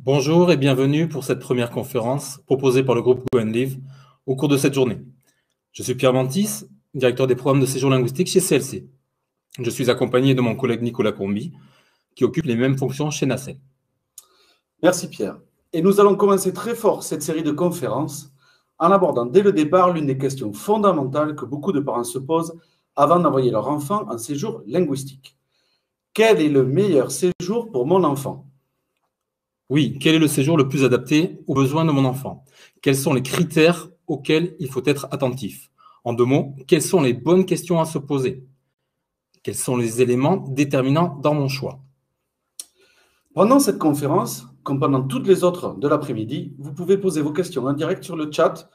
Bonjour et bienvenue pour cette première conférence proposée par le groupe Go and Live au cours de cette journée. Je suis Pierre Mantis, directeur des programmes de séjour linguistique chez CLC. Je suis accompagné de mon collègue Nicolas Combi, qui occupe les mêmes fonctions chez Nacelle. Merci Pierre. Et nous allons commencer très fort cette série de conférences en abordant dès le départ l'une des questions fondamentales que beaucoup de parents se posent avant d'envoyer leur enfant en séjour linguistique. Quel est le meilleur séjour pour mon enfant ? Oui, quel est le séjour le plus adapté aux besoins de mon enfant? Quels sont les critères auxquels il faut être attentif? En deux mots, quelles sont les bonnes questions à se poser? Quels sont les éléments déterminants dans mon choix? Pendant cette conférence, comme pendant toutes les autres de l'après-midi, vous pouvez poser vos questions en direct sur le chat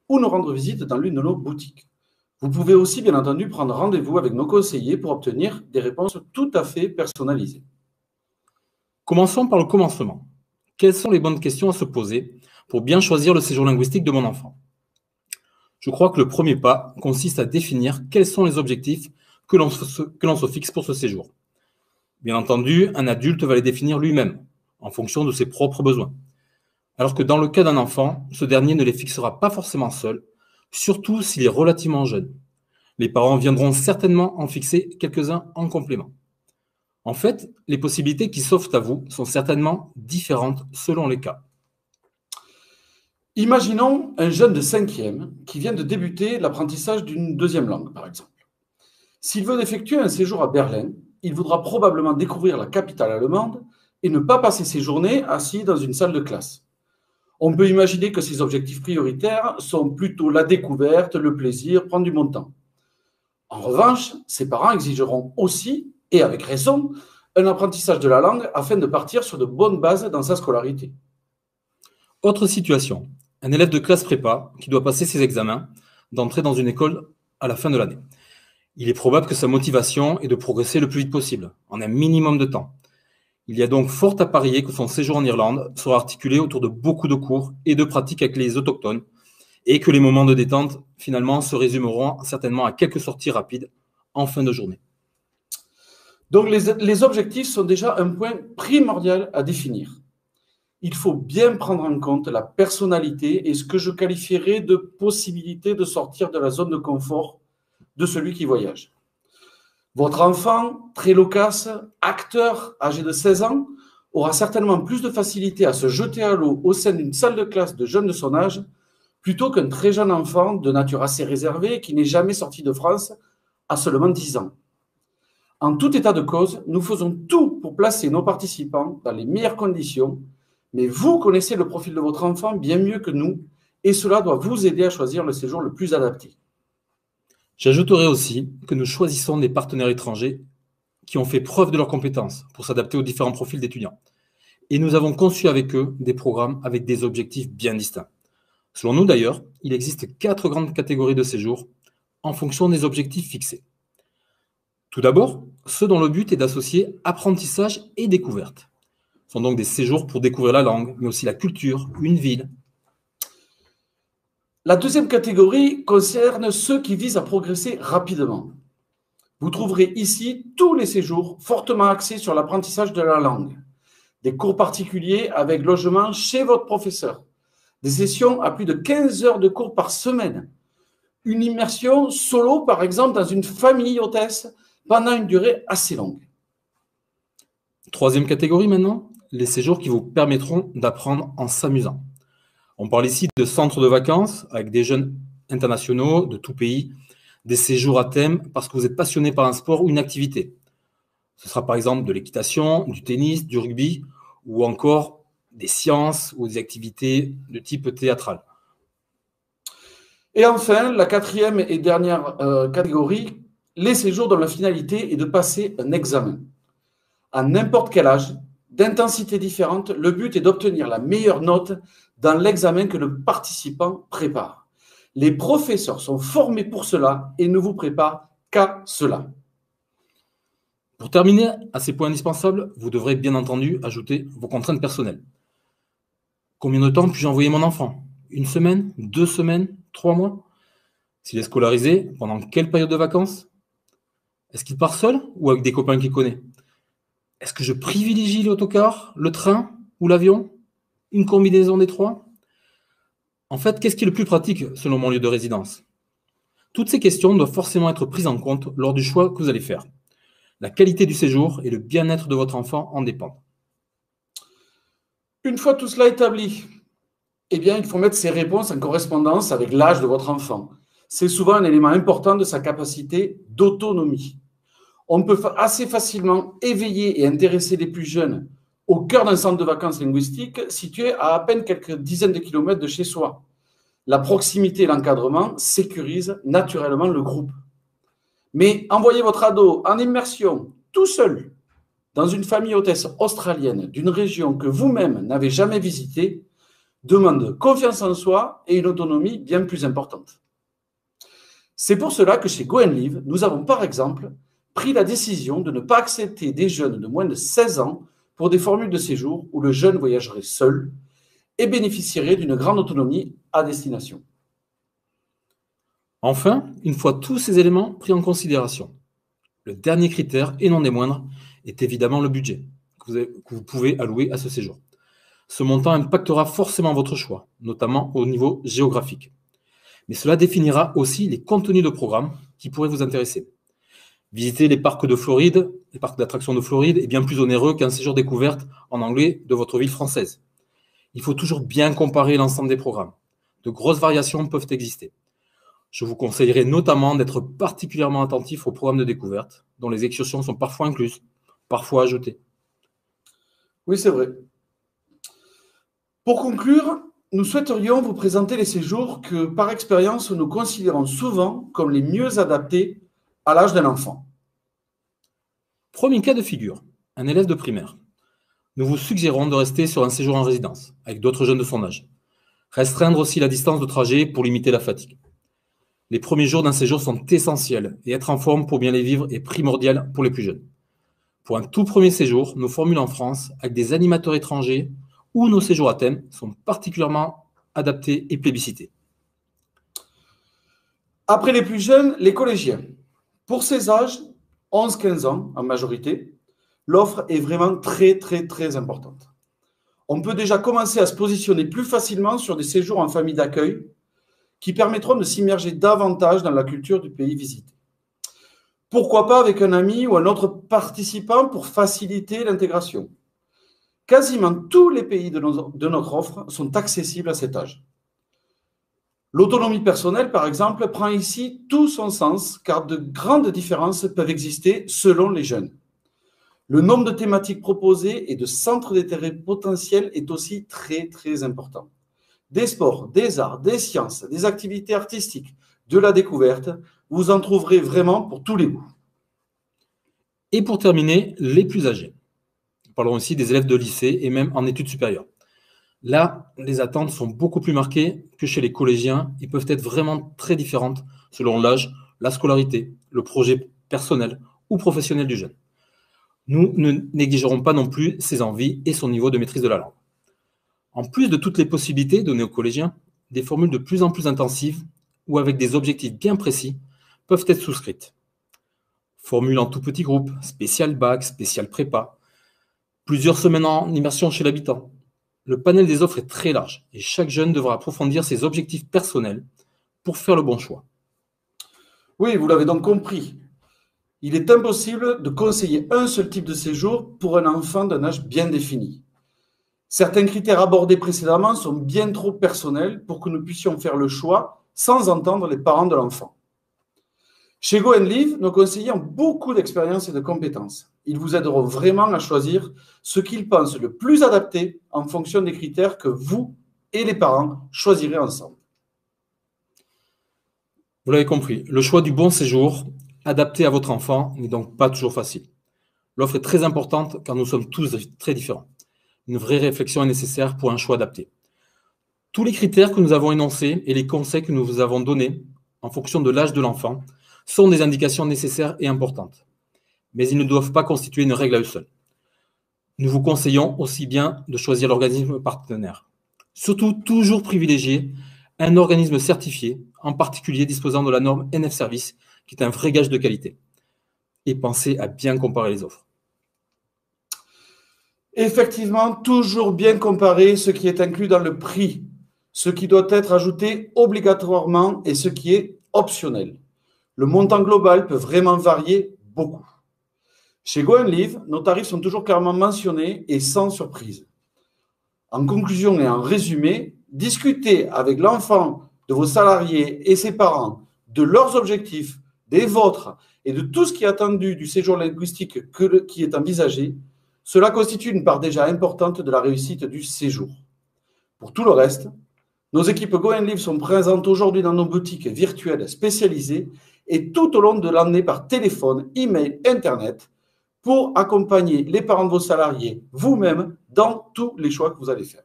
ou nous rendre visite dans l'une de nos boutiques. Vous pouvez aussi, bien entendu, prendre rendez-vous avec nos conseillers pour obtenir des réponses tout à fait personnalisées. Commençons par le commencement. Quelles sont les bonnes questions à se poser pour bien choisir le séjour linguistique de mon enfant? Je crois que le premier pas consiste à définir quels sont les objectifs que l'on se fixe pour ce séjour. Bien entendu, un adulte va les définir lui-même, en fonction de ses propres besoins. Alors que dans le cas d'un enfant, ce dernier ne les fixera pas forcément seul, surtout s'il est relativement jeune. Les parents viendront certainement en fixer quelques-uns en complément. En fait, les possibilités qui s'offrent à vous sont certainement différentes selon les cas. Imaginons un jeune de 5e qui vient de débuter l'apprentissage d'une deuxième langue, par exemple. S'il veut effectuer un séjour à Berlin, il voudra probablement découvrir la capitale allemande et ne pas passer ses journées assis dans une salle de classe. On peut imaginer que ses objectifs prioritaires sont plutôt la découverte, le plaisir, prendre du bon temps. En revanche, ses parents exigeront aussi, et avec raison, un apprentissage de la langue afin de partir sur de bonnes bases dans sa scolarité. Autre situation, un élève de classe prépa qui doit passer ses examens d'entrer dans une école à la fin de l'année. Il est probable que sa motivation est de progresser le plus vite possible, en un minimum de temps. Il y a donc fort à parier que son séjour en Irlande sera articulé autour de beaucoup de cours et de pratiques avec les autochtones, et que les moments de détente, finalement, se résumeront certainement à quelques sorties rapides en fin de journée. Donc les objectifs sont déjà un point primordial à définir. Il faut bien prendre en compte la personnalité et ce que je qualifierais de possibilité de sortir de la zone de confort de celui qui voyage. Votre enfant, très loquace, acteur, âgé de 16 ans, aura certainement plus de facilité à se jeter à l'eau au sein d'une salle de classe de jeunes de son âge, plutôt qu'un très jeune enfant de nature assez réservée qui n'est jamais sorti de France à seulement 10 ans. En tout état de cause, nous faisons tout pour placer nos participants dans les meilleures conditions, mais vous connaissez le profil de votre enfant bien mieux que nous, et cela doit vous aider à choisir le séjour le plus adapté. J'ajouterai aussi que nous choisissons des partenaires étrangers qui ont fait preuve de leurs compétences pour s'adapter aux différents profils d'étudiants. Et nous avons conçu avec eux des programmes avec des objectifs bien distincts. Selon nous d'ailleurs, il existe 4 grandes catégories de séjours en fonction des objectifs fixés. Tout d'abord, ceux dont le but est d'associer apprentissage et découverte. Ce sont donc des séjours pour découvrir la langue, mais aussi la culture, une ville. La deuxième catégorie concerne ceux qui visent à progresser rapidement. Vous trouverez ici tous les séjours fortement axés sur l'apprentissage de la langue. Des cours particuliers avec logement chez votre professeur. Des sessions à plus de 15 heures de cours par semaine. Une immersion solo, par exemple, dans une famille hôtesse pendant une durée assez longue. Troisième catégorie maintenant, les séjours qui vous permettront d'apprendre en s'amusant. On parle ici de centres de vacances avec des jeunes internationaux de tout pays, des séjours à thème parce que vous êtes passionné par un sport ou une activité. Ce sera par exemple de l'équitation, du tennis, du rugby ou encore des sciences ou des activités de type théâtral. Et enfin, la quatrième et dernière catégorie, les séjours dont la finalité est de passer un examen. À n'importe quel âge, d'intensité différente, le but est d'obtenir la meilleure note dans l'examen que le participant prépare. Les professeurs sont formés pour cela et ne vous préparent qu'à cela. Pour terminer, à ces points indispensables, vous devrez bien entendu ajouter vos contraintes personnelles. Combien de temps puis-je envoyer mon enfant? 1 semaine? 2 semaines? 3 mois? S'il est scolarisé, pendant quelle période de vacances? Est-ce qu'il part seul ou avec des copains qu'il connaît? Est-ce que je privilégie l'autocar, le train ou l'avion? Une combinaison des trois? En fait, qu'est-ce qui est le plus pratique selon mon lieu de résidence? Toutes ces questions doivent forcément être prises en compte lors du choix que vous allez faire. La qualité du séjour et le bien-être de votre enfant en dépendent. Une fois tout cela établi, eh bien, il faut mettre ces réponses en correspondance avec l'âge de votre enfant. C'est souvent un élément important de sa capacité d'autonomie. On peut assez facilement éveiller et intéresser les plus jeunes au cœur d'un centre de vacances linguistiques situé à peine quelques dizaines de kilomètres de chez soi. La proximité et l'encadrement sécurisent naturellement le groupe. Mais envoyer votre ado en immersion, tout seul, dans une famille hôtesse australienne d'une région que vous-même n'avez jamais visitée, demande confiance en soi et une autonomie bien plus importante. C'est pour cela que chez Go and Live, nous avons par exemple pris la décision de ne pas accepter des jeunes de moins de 16 ans pour des formules de séjour où le jeune voyagerait seul et bénéficierait d'une grande autonomie à destination. Enfin, une fois tous ces éléments pris en considération, le dernier critère, et non des moindres, est évidemment le budget que vous pouvez allouer à ce séjour. Ce montant impactera forcément votre choix, notamment au niveau géographique. Mais cela définira aussi les contenus de programme qui pourraient vous intéresser. Visiter les parcs de Floride, les parcs d'attractions de Floride est bien plus onéreux qu'un séjour découverte en anglais de votre ville française. Il faut toujours bien comparer l'ensemble des programmes. De grosses variations peuvent exister. Je vous conseillerais notamment d'être particulièrement attentif aux programmes de découverte, dont les excursions sont parfois incluses, parfois ajoutées. Oui, c'est vrai. Pour conclure, nous souhaiterions vous présenter les séjours que, par expérience, nous considérons souvent comme les mieux adaptés à l'âge d'un enfant. Premier cas de figure, un élève de primaire. Nous vous suggérons de rester sur un séjour en résidence, avec d'autres jeunes de son âge. Restreindre aussi la distance de trajet pour limiter la fatigue. Les premiers jours d'un séjour sont essentiels et être en forme pour bien les vivre est primordial pour les plus jeunes. Pour un tout premier séjour, nos formules en France, avec des animateurs étrangers ou nos séjours à thème, sont particulièrement adaptés et plébiscités. Après les plus jeunes, les collégiens. Pour ces âges, 11-15 ans en majorité, l'offre est vraiment très importante. On peut déjà commencer à se positionner plus facilement sur des séjours en famille d'accueil qui permettront de s'immerger davantage dans la culture du pays visité. Pourquoi pas avec un ami ou un autre participant pour faciliter l'intégration. Quasiment tous les pays de notre offre sont accessibles à cet âge. L'autonomie personnelle, par exemple, prend ici tout son sens car de grandes différences peuvent exister selon les jeunes. Le nombre de thématiques proposées et de centres d'intérêt potentiels est aussi très important. Des sports, des arts, des sciences, des activités artistiques, de la découverte, vous en trouverez vraiment pour tous les goûts. Et pour terminer, les plus âgés. Parlons aussi des élèves de lycée et même en études supérieures. Là, les attentes sont beaucoup plus marquées que chez les collégiens et peuvent être vraiment très différentes selon l'âge, la scolarité, le projet personnel ou professionnel du jeune. Nous ne négligerons pas non plus ses envies et son niveau de maîtrise de la langue. En plus de toutes les possibilités données aux collégiens, des formules de plus en plus intensives ou avec des objectifs bien précis peuvent être souscrites. Formules en tout petit groupe, spécial bac, spécial prépa, plusieurs semaines en immersion chez l'habitant. Le panel des offres est très large et chaque jeune devra approfondir ses objectifs personnels pour faire le bon choix. Oui, vous l'avez donc compris. Il est impossible de conseiller un seul type de séjour pour un enfant d'un âge bien défini. Certains critères abordés précédemment sont bien trop personnels pour que nous puissions faire le choix sans entendre les parents de l'enfant. Chez Go and Live, nos conseillers ont beaucoup d'expérience et de compétences. Ils vous aideront vraiment à choisir ce qu'ils pensent le plus adapté en fonction des critères que vous et les parents choisirez ensemble. Vous l'avez compris, le choix du bon séjour adapté à votre enfant n'est donc pas toujours facile. L'offre est très importante car nous sommes tous très différents. Une vraie réflexion est nécessaire pour un choix adapté. Tous les critères que nous avons énoncés et les conseils que nous vous avons donnés en fonction de l'âge de l'enfant sont des indications nécessaires et importantes. Mais ils ne doivent pas constituer une règle à eux seuls. Nous vous conseillons aussi bien de choisir l'organisme partenaire. Surtout, toujours privilégier un organisme certifié, en particulier disposant de la norme NF Service, qui est un vrai gage de qualité. Et pensez à bien comparer les offres. Effectivement, toujours bien comparer ce qui est inclus dans le prix, ce qui doit être ajouté obligatoirement et ce qui est optionnel. Le montant global peut vraiment varier beaucoup. Chez Go and Live, nos tarifs sont toujours clairement mentionnés et sans surprise. En conclusion et en résumé, discutez avec l'enfant de vos salariés et ses parents de leurs objectifs, des vôtres et de tout ce qui est attendu du séjour linguistique qui est envisagé. Cela constitue une part déjà importante de la réussite du séjour. Pour tout le reste, nos équipes Go and Live sont présentes aujourd'hui dans nos boutiques virtuelles spécialisées et tout au long de l'année par téléphone, email, internet pour accompagner les parents de vos salariés, vous-même, dans tous les choix que vous allez faire.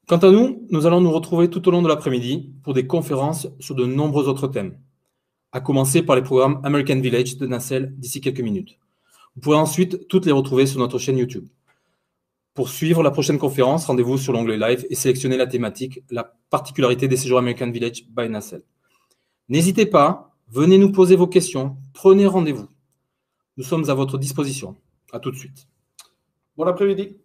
Quant à nous, nous allons nous retrouver tout au long de l'après-midi pour des conférences sur de nombreux autres thèmes, à commencer par les programmes American Village de Nacelle d'ici quelques minutes. Vous pourrez ensuite toutes les retrouver sur notre chaîne YouTube. Pour suivre la prochaine conférence, rendez-vous sur l'onglet Live et sélectionnez la thématique, la particularité des séjours American Village by Nacelle. N'hésitez pas, venez nous poser vos questions, prenez rendez-vous. Nous sommes à votre disposition. À tout de suite. Bon après-midi.